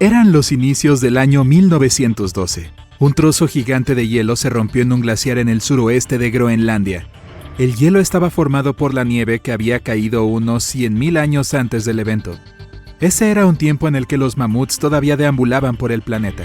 Eran los inicios del año 1912. Un trozo gigante de hielo se rompió en un glaciar en el suroeste de Groenlandia. El hielo estaba formado por la nieve que había caído unos 100.000 años antes del evento. Ese era un tiempo en el que los mamuts todavía deambulaban por el planeta.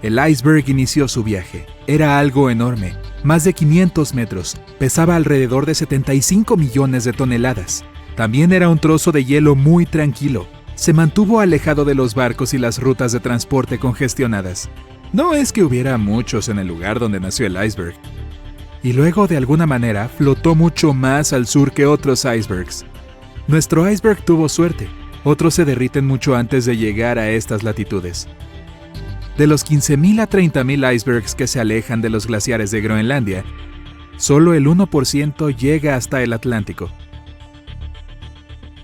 El iceberg inició su viaje. Era algo enorme, más de 500 metros, pesaba alrededor de 75 millones de toneladas. También era un trozo de hielo muy tranquilo. Se mantuvo alejado de los barcos y las rutas de transporte congestionadas. No es que hubiera muchos en el lugar donde nació el iceberg. Y luego, de alguna manera, flotó mucho más al sur que otros icebergs. Nuestro iceberg tuvo suerte. Otros se derriten mucho antes de llegar a estas latitudes. De los 15.000 a 30.000 icebergs que se alejan de los glaciares de Groenlandia, solo el 1% llega hasta el Atlántico.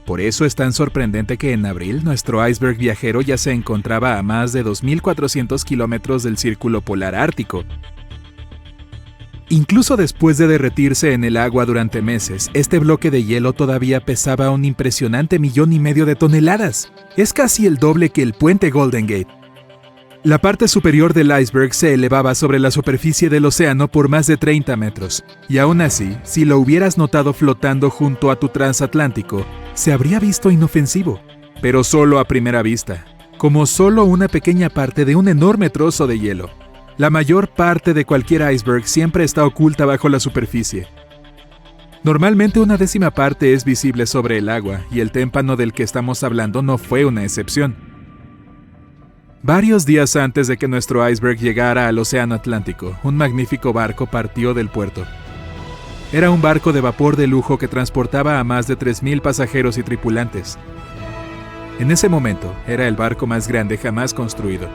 Por eso es tan sorprendente que en abril nuestro iceberg viajero ya se encontraba a más de 2.400 kilómetros del círculo polar ártico. Incluso después de derretirse en el agua durante meses, este bloque de hielo todavía pesaba un impresionante 1,5 millones de toneladas. Es casi el doble que el puente Golden Gate. La parte superior del iceberg se elevaba sobre la superficie del océano por más de 30 metros, y aún así, si lo hubieras notado flotando junto a tu transatlántico, se habría visto inofensivo, pero solo a primera vista, como solo una pequeña parte de un enorme trozo de hielo. La mayor parte de cualquier iceberg siempre está oculta bajo la superficie. Normalmente una 1/10 parte es visible sobre el agua, y el témpano del que estamos hablando no fue una excepción. Varios días antes de que nuestro iceberg llegara al Océano Atlántico, un magnífico barco partió del puerto. Era un barco de vapor de lujo que transportaba a más de 3,000 pasajeros y tripulantes. En ese momento, era el barco más grande jamás construido.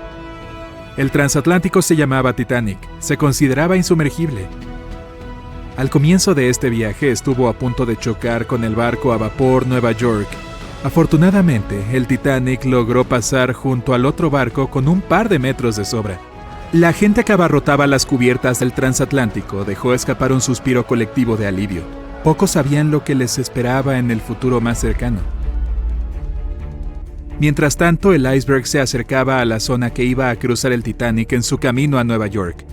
El transatlántico se llamaba Titanic, se consideraba insumergible. Al comienzo de este viaje estuvo a punto de chocar con el barco a vapor Nueva York. Afortunadamente, el Titanic logró pasar junto al otro barco con un par de metros de sobra. La gente que abarrotaba las cubiertas del transatlántico dejó escapar un suspiro colectivo de alivio. Pocos sabían lo que les esperaba en el futuro más cercano. Mientras tanto, el iceberg se acercaba a la zona que iba a cruzar el Titanic en su camino a Nueva York.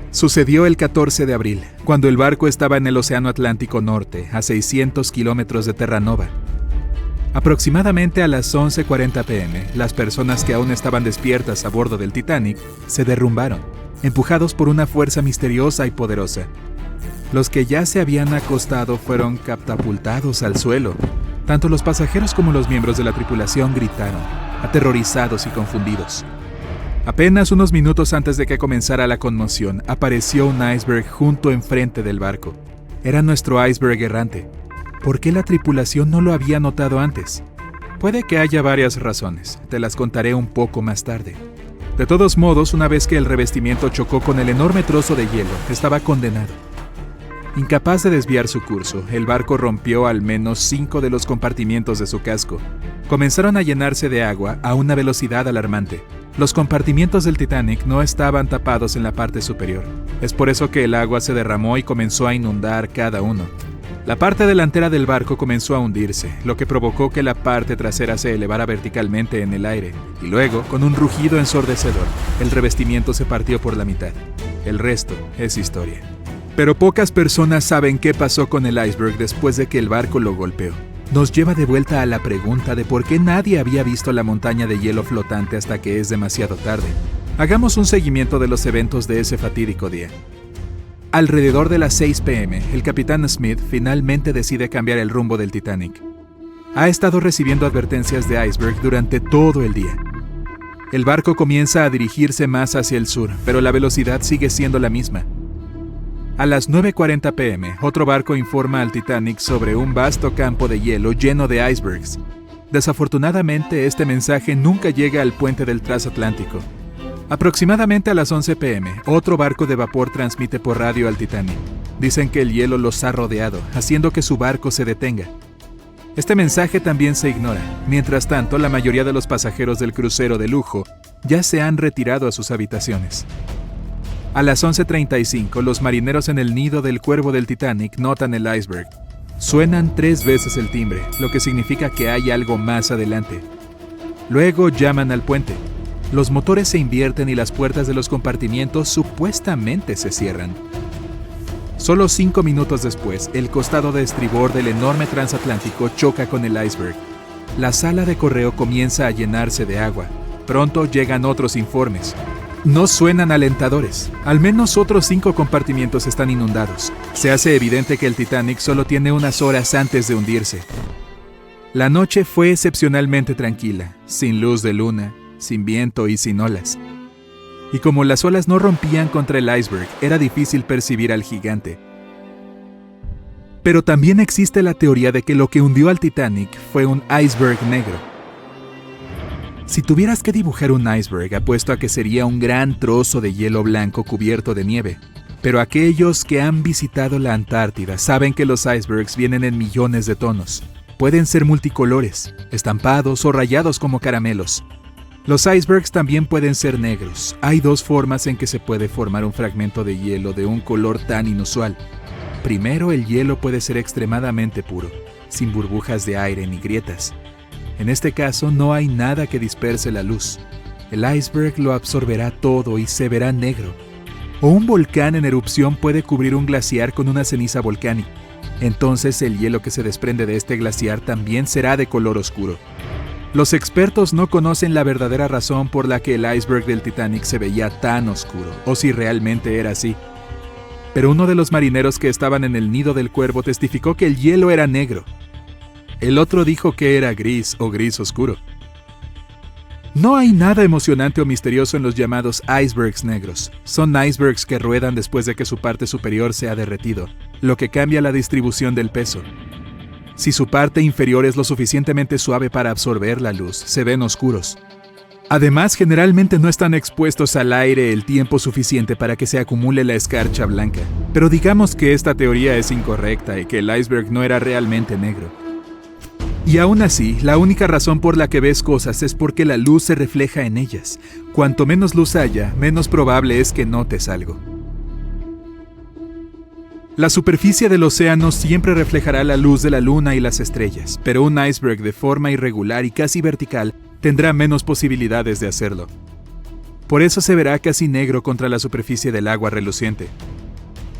Sucedió el 14 de abril, cuando el barco estaba en el Océano Atlántico Norte, a 600 kilómetros de Terranova. Aproximadamente a las 11:40 p.m., las personas que aún estaban despiertas a bordo del Titanic se derrumbaron, empujados por una fuerza misteriosa y poderosa. Los que ya se habían acostado fueron catapultados al suelo. Tanto los pasajeros como los miembros de la tripulación gritaron, aterrorizados y confundidos. Apenas unos minutos antes de que comenzara la conmoción, apareció un iceberg junto enfrente del barco. Era nuestro iceberg errante. ¿Por qué la tripulación no lo había notado antes? Puede que haya varias razones, te las contaré un poco más tarde. De todos modos, una vez que el revestimiento chocó con el enorme trozo de hielo, estaba condenado. Incapaz de desviar su curso, el barco rompió al menos 5 de los compartimientos de su casco. Comenzaron a llenarse de agua a una velocidad alarmante. Los compartimientos del Titanic no estaban tapados en la parte superior. Es por eso que el agua se derramó y comenzó a inundar cada uno. La parte delantera del barco comenzó a hundirse, lo que provocó que la parte trasera se elevara verticalmente en el aire, y luego, con un rugido ensordecedor, el revestimiento se partió por la mitad. El resto es historia. Pero pocas personas saben qué pasó con el iceberg después de que el barco lo golpeó. Nos lleva de vuelta a la pregunta de por qué nadie había visto la montaña de hielo flotante hasta que es demasiado tarde. Hagamos un seguimiento de los eventos de ese fatídico día. Alrededor de las 6 p.m., el capitán Smith finalmente decide cambiar el rumbo del Titanic. Ha estado recibiendo advertencias de iceberg durante todo el día. El barco comienza a dirigirse más hacia el sur, pero la velocidad sigue siendo la misma. A las 9:40 p.m., otro barco informa al Titanic sobre un vasto campo de hielo lleno de icebergs. Desafortunadamente, este mensaje nunca llega al puente del transatlántico. Aproximadamente a las 11 p.m., otro barco de vapor transmite por radio al Titanic. Dicen que el hielo los ha rodeado, haciendo que su barco se detenga. Este mensaje también se ignora. Mientras tanto, la mayoría de los pasajeros del crucero de lujo ya se han retirado a sus habitaciones. A las 11:35, los marineros en el nido del cuervo del Titanic notan el iceberg. Suenan 3 veces el timbre, lo que significa que hay algo más adelante. Luego llaman al puente. Los motores se invierten y las puertas de los compartimientos supuestamente se cierran. Solo 5 minutos después, el costado de estribor del enorme transatlántico choca con el iceberg. La sala de correo comienza a llenarse de agua. Pronto llegan otros informes. No suenan alentadores. Al menos otros 5 compartimientos están inundados. Se hace evidente que el Titanic solo tiene unas horas antes de hundirse. La noche fue excepcionalmente tranquila, sin luz de luna, sin viento y sin olas. Y como las olas no rompían contra el iceberg, era difícil percibir al gigante. Pero también existe la teoría de que lo que hundió al Titanic fue un iceberg negro. Si tuvieras que dibujar un iceberg, apuesto a que sería un gran trozo de hielo blanco cubierto de nieve. Pero aquellos que han visitado la Antártida saben que los icebergs vienen en millones de tonos. Pueden ser multicolores, estampados o rayados como caramelos. Los icebergs también pueden ser negros. Hay 2 formas en que se puede formar un fragmento de hielo de un color tan inusual. Primero, el hielo puede ser extremadamente puro, sin burbujas de aire ni grietas. En este caso, no hay nada que disperse la luz. El iceberg lo absorberá todo y se verá negro. O un volcán en erupción puede cubrir un glaciar con una ceniza volcánica. Entonces, el hielo que se desprende de este glaciar también será de color oscuro. Los expertos no conocen la verdadera razón por la que el iceberg del Titanic se veía tan oscuro, o si realmente era así. Pero uno de los marineros que estaban en el nido del Cuervo testificó que el hielo era negro. El otro dijo que era gris o gris oscuro. No hay nada emocionante o misterioso en los llamados icebergs negros. Son icebergs que ruedan después de que su parte superior se ha derretido, lo que cambia la distribución del peso. Si su parte inferior es lo suficientemente suave para absorber la luz, se ven oscuros. Además, generalmente no están expuestos al aire el tiempo suficiente para que se acumule la escarcha blanca. Pero digamos que esta teoría es incorrecta y que el iceberg no era realmente negro. Y aún así, la única razón por la que ves cosas es porque la luz se refleja en ellas. Cuanto menos luz haya, menos probable es que notes algo. La superficie del océano siempre reflejará la luz de la luna y las estrellas, pero un iceberg de forma irregular y casi vertical tendrá menos posibilidades de hacerlo. Por eso se verá casi negro contra la superficie del agua reluciente.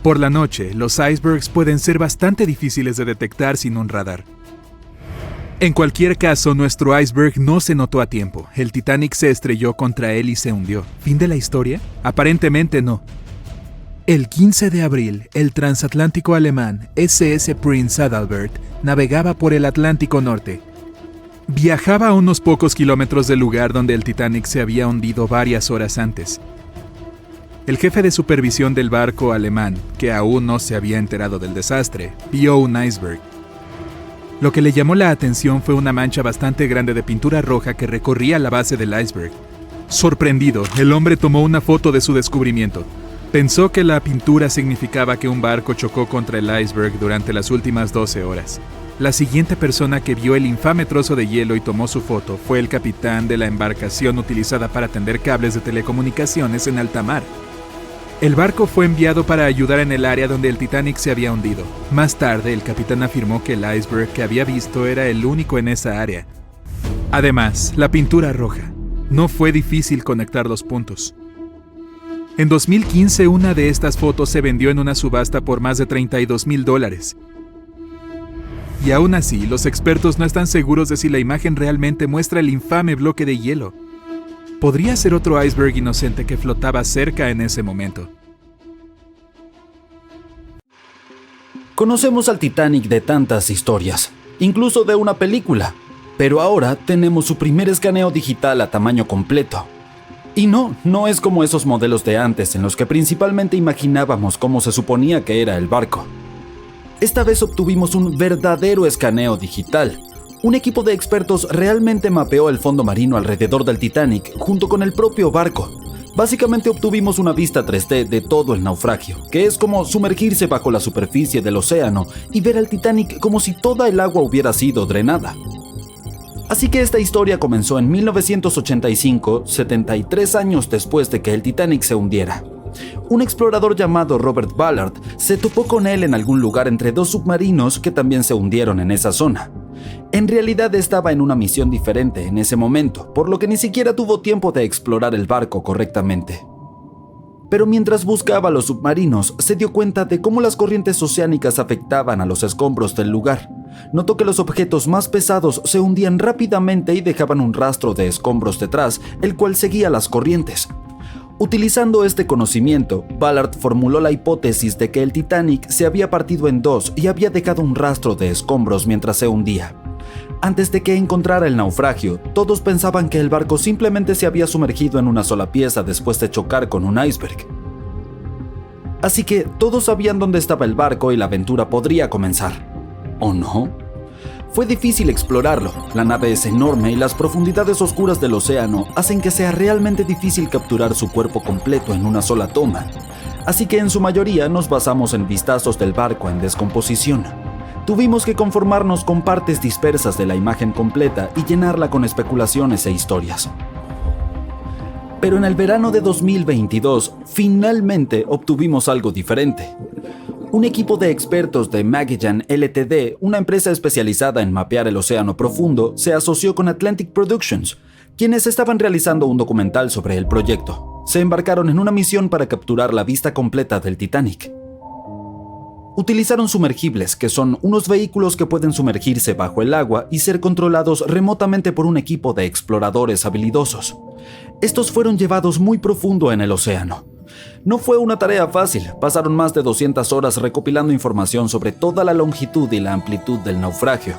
Por la noche, los icebergs pueden ser bastante difíciles de detectar sin un radar. En cualquier caso, nuestro iceberg no se notó a tiempo. El Titanic se estrelló contra él y se hundió. ¿Fin de la historia? Aparentemente no. El 15 de abril, el transatlántico alemán SS Prince Adalbert navegaba por el Atlántico Norte. Viajaba a unos pocos kilómetros del lugar donde el Titanic se había hundido varias horas antes. El jefe de supervisión del barco alemán, que aún no se había enterado del desastre, vio un iceberg. Lo que le llamó la atención fue una mancha bastante grande de pintura roja que recorría la base del iceberg. Sorprendido, el hombre tomó una foto de su descubrimiento. Pensó que la pintura significaba que un barco chocó contra el iceberg durante las últimas 12 horas. La siguiente persona que vio el infame trozo de hielo y tomó su foto fue el capitán de la embarcación utilizada para tender cables de telecomunicaciones en alta mar. El barco fue enviado para ayudar en el área donde el Titanic se había hundido. Más tarde, el capitán afirmó que el iceberg que había visto era el único en esa área. Además, la pintura roja. No fue difícil conectar los puntos. En 2015, una de estas fotos se vendió en una subasta por más de $32,000. Y aún así, los expertos no están seguros de si la imagen realmente muestra el infame bloque de hielo. Podría ser otro iceberg inocente que flotaba cerca en ese momento. Conocemos al Titanic de tantas historias, incluso de una película, pero ahora tenemos su primer escaneo digital a tamaño completo. Y no es como esos modelos de antes en los que principalmente imaginábamos cómo se suponía que era el barco. Esta vez obtuvimos un verdadero escaneo digital. Un equipo de expertos realmente mapeó el fondo marino alrededor del Titanic junto con el propio barco. Básicamente obtuvimos una vista 3D de todo el naufragio, que es como sumergirse bajo la superficie del océano y ver al Titanic como si toda el agua hubiera sido drenada. Así que esta historia comenzó en 1985, 73 años después de que el Titanic se hundiera. Un explorador llamado Robert Ballard se topó con él en algún lugar entre 2 submarinos que también se hundieron en esa zona. En realidad estaba en una misión diferente en ese momento, por lo que ni siquiera tuvo tiempo de explorar el barco correctamente. Pero mientras buscaba los submarinos, se dio cuenta de cómo las corrientes oceánicas afectaban a los escombros del lugar. Notó que los objetos más pesados se hundían rápidamente y dejaban un rastro de escombros detrás, el cual seguía las corrientes. Utilizando este conocimiento, Ballard formuló la hipótesis de que el Titanic se había partido en dos y había dejado un rastro de escombros mientras se hundía. Antes de que encontrara el naufragio, todos pensaban que el barco simplemente se había sumergido en una sola pieza después de chocar con un iceberg. Así que todos sabían dónde estaba el barco y la aventura podría comenzar. ¿O no? Fue difícil explorarlo. La nave es enorme y las profundidades oscuras del océano hacen que sea realmente difícil capturar su cuerpo completo en una sola toma. Así que en su mayoría nos basamos en vistazos del barco en descomposición. Tuvimos que conformarnos con partes dispersas de la imagen completa y llenarla con especulaciones e historias. Pero en el verano de 2022, finalmente obtuvimos algo diferente. Un equipo de expertos de Magellan Ltd., una empresa especializada en mapear el océano profundo, se asoció con Atlantic Productions, quienes estaban realizando un documental sobre el proyecto. Se embarcaron en una misión para capturar la vista completa del Titanic. Utilizaron sumergibles, que son unos vehículos que pueden sumergirse bajo el agua y ser controlados remotamente por un equipo de exploradores habilidosos. Estos fueron llevados muy profundo en el océano. No fue una tarea fácil, pasaron más de 200 horas recopilando información sobre toda la longitud y la amplitud del naufragio.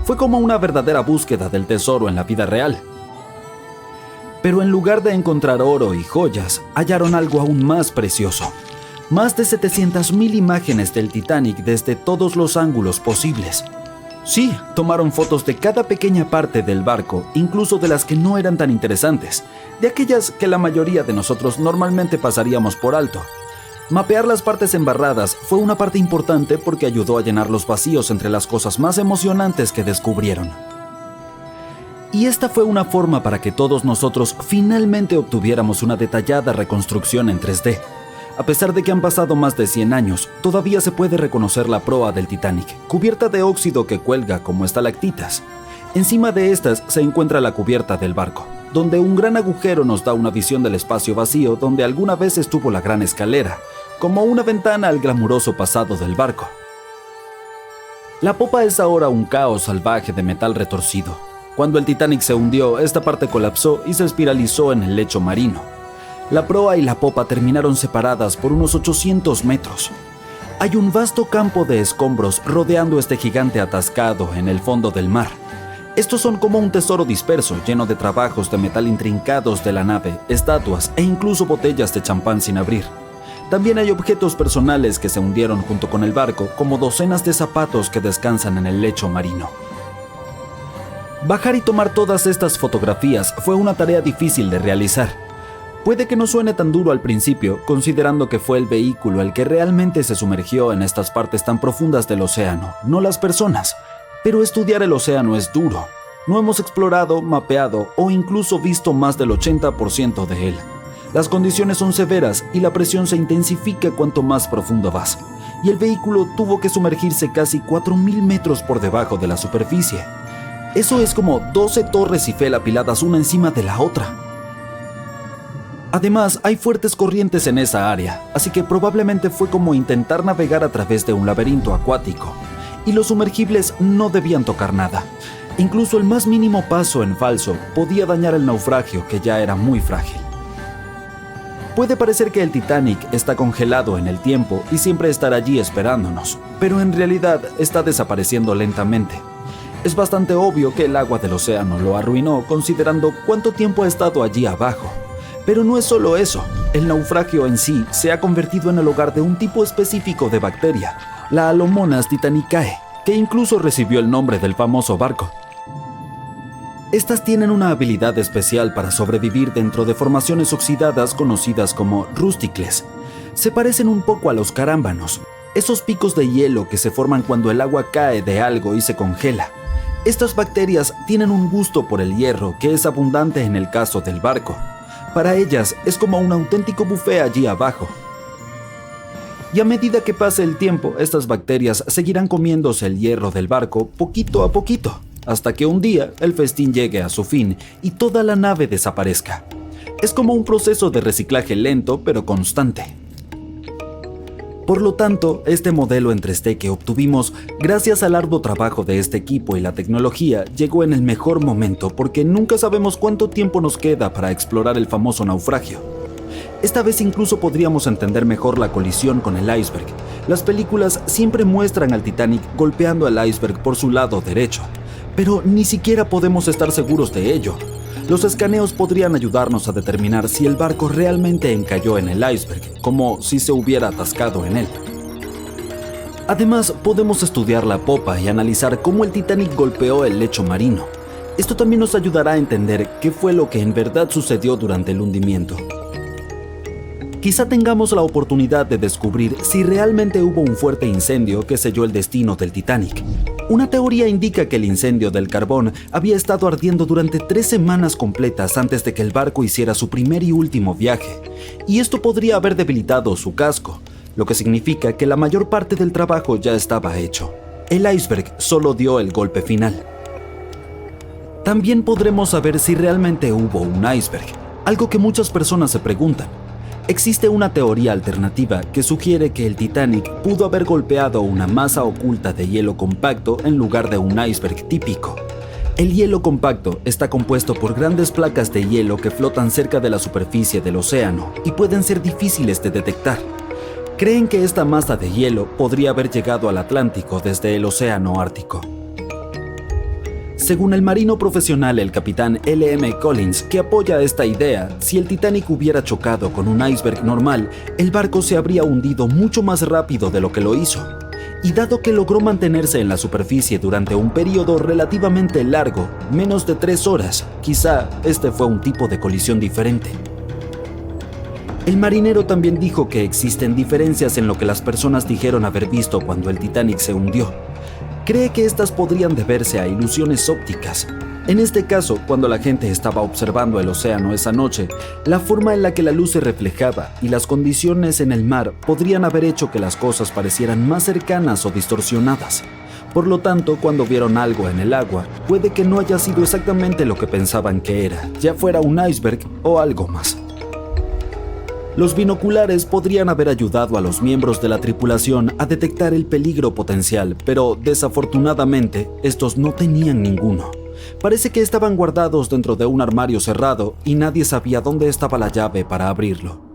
Fue como una verdadera búsqueda del tesoro en la vida real. Pero en lugar de encontrar oro y joyas, hallaron algo aún más precioso. Más de 700,000 imágenes del Titanic desde todos los ángulos posibles. Sí, tomaron fotos de cada pequeña parte del barco, incluso de las que no eran tan interesantes, de aquellas que la mayoría de nosotros normalmente pasaríamos por alto. Mapear las partes embarradas fue una parte importante porque ayudó a llenar los vacíos entre las cosas más emocionantes que descubrieron. Y esta fue una forma para que todos nosotros finalmente obtuviéramos una detallada reconstrucción en 3D. A pesar de que han pasado más de 100 años, todavía se puede reconocer la proa del Titanic, cubierta de óxido que cuelga como estalactitas. Encima de estas se encuentra la cubierta del barco, donde un gran agujero nos da una visión del espacio vacío donde alguna vez estuvo la gran escalera, como una ventana al glamuroso pasado del barco. La popa es ahora un caos salvaje de metal retorcido. Cuando el Titanic se hundió, esta parte colapsó y se espiralizó en el lecho marino. La proa y la popa terminaron separadas por unos 800 metros. Hay un vasto campo de escombros rodeando este gigante atascado en el fondo del mar. Estos son como un tesoro disperso, lleno de trabajos de metal intrincados de la nave, estatuas e incluso botellas de champán sin abrir. También hay objetos personales que se hundieron junto con el barco, como docenas de zapatos que descansan en el lecho marino. Bajar y tomar todas estas fotografías fue una tarea difícil de realizar. Puede que no suene tan duro al principio, considerando que fue el vehículo el que realmente se sumergió en estas partes tan profundas del océano, no las personas. Pero estudiar el océano es duro. No hemos explorado, mapeado o incluso visto más del 80% de él. Las condiciones son severas y la presión se intensifica cuanto más profundo vas. Y el vehículo tuvo que sumergirse casi 4,000 metros por debajo de la superficie. Eso es como 12 torres Eiffel apiladas una encima de la otra. Además, hay fuertes corrientes en esa área, así que probablemente fue como intentar navegar a través de un laberinto acuático. Y los sumergibles no debían tocar nada. Incluso el más mínimo paso en falso podía dañar el naufragio, que ya era muy frágil. Puede parecer que el Titanic está congelado en el tiempo y siempre estará allí esperándonos, pero en realidad está desapareciendo lentamente. Es bastante obvio que el agua del océano lo arruinó, considerando cuánto tiempo ha estado allí abajo. Pero no es solo eso, el naufragio en sí se ha convertido en el hogar de un tipo específico de bacteria, la Alomonas titanicae, que incluso recibió el nombre del famoso barco. Estas tienen una habilidad especial para sobrevivir dentro de formaciones oxidadas conocidas como rústicles. Se parecen un poco a los carámbanos, esos picos de hielo que se forman cuando el agua cae de algo y se congela. Estas bacterias tienen un gusto por el hierro que es abundante en el caso del barco. Para ellas es como un auténtico buffet allí abajo. Y a medida que pase el tiempo, estas bacterias seguirán comiéndose el hierro del barco poquito a poquito, hasta que un día el festín llegue a su fin y toda la nave desaparezca. Es como un proceso de reciclaje lento pero constante. Por lo tanto, este modelo en 3D que obtuvimos gracias al arduo trabajo de este equipo y la tecnología llegó en el mejor momento porque nunca sabemos cuánto tiempo nos queda para explorar el famoso naufragio. Esta vez incluso podríamos entender mejor la colisión con el iceberg. Las películas siempre muestran al Titanic golpeando al iceberg por su lado derecho, pero ni siquiera podemos estar seguros de ello. Los escaneos podrían ayudarnos a determinar si el barco realmente encalló en el iceberg, como si se hubiera atascado en él. Además, podemos estudiar la popa y analizar cómo el Titanic golpeó el lecho marino. Esto también nos ayudará a entender qué fue lo que en verdad sucedió durante el hundimiento. Quizá tengamos la oportunidad de descubrir si realmente hubo un fuerte incendio que selló el destino del Titanic. Una teoría indica que el incendio del carbón había estado ardiendo durante 3 semanas completas antes de que el barco hiciera su primer y último viaje, y esto podría haber debilitado su casco, lo que significa que la mayor parte del trabajo ya estaba hecho. El iceberg solo dio el golpe final. También podremos saber si realmente hubo un iceberg, algo que muchas personas se preguntan. Existe una teoría alternativa que sugiere que el Titanic pudo haber golpeado una masa oculta de hielo compacto en lugar de un iceberg típico. El hielo compacto está compuesto por grandes placas de hielo que flotan cerca de la superficie del océano y pueden ser difíciles de detectar. Creen que esta masa de hielo podría haber llegado al Atlántico desde el océano Ártico. Según el marino profesional el capitán L.M. Collins, que apoya esta idea, si el Titanic hubiera chocado con un iceberg normal, el barco se habría hundido mucho más rápido de lo que lo hizo. Y dado que logró mantenerse en la superficie durante un periodo relativamente largo, menos de 3 horas, quizá este fue un tipo de colisión diferente. El marinero también dijo que existen diferencias en lo que las personas dijeron haber visto cuando el Titanic se hundió. Cree que estas podrían deberse a ilusiones ópticas. En este caso, cuando la gente estaba observando el océano esa noche, la forma en la que la luz se reflejaba y las condiciones en el mar podrían haber hecho que las cosas parecieran más cercanas o distorsionadas. Por lo tanto, cuando vieron algo en el agua, puede que no haya sido exactamente lo que pensaban que era, ya fuera un iceberg o algo más. Los binoculares podrían haber ayudado a los miembros de la tripulación a detectar el peligro potencial, pero desafortunadamente estos no tenían ninguno. Parece que estaban guardados dentro de un armario cerrado y nadie sabía dónde estaba la llave para abrirlo.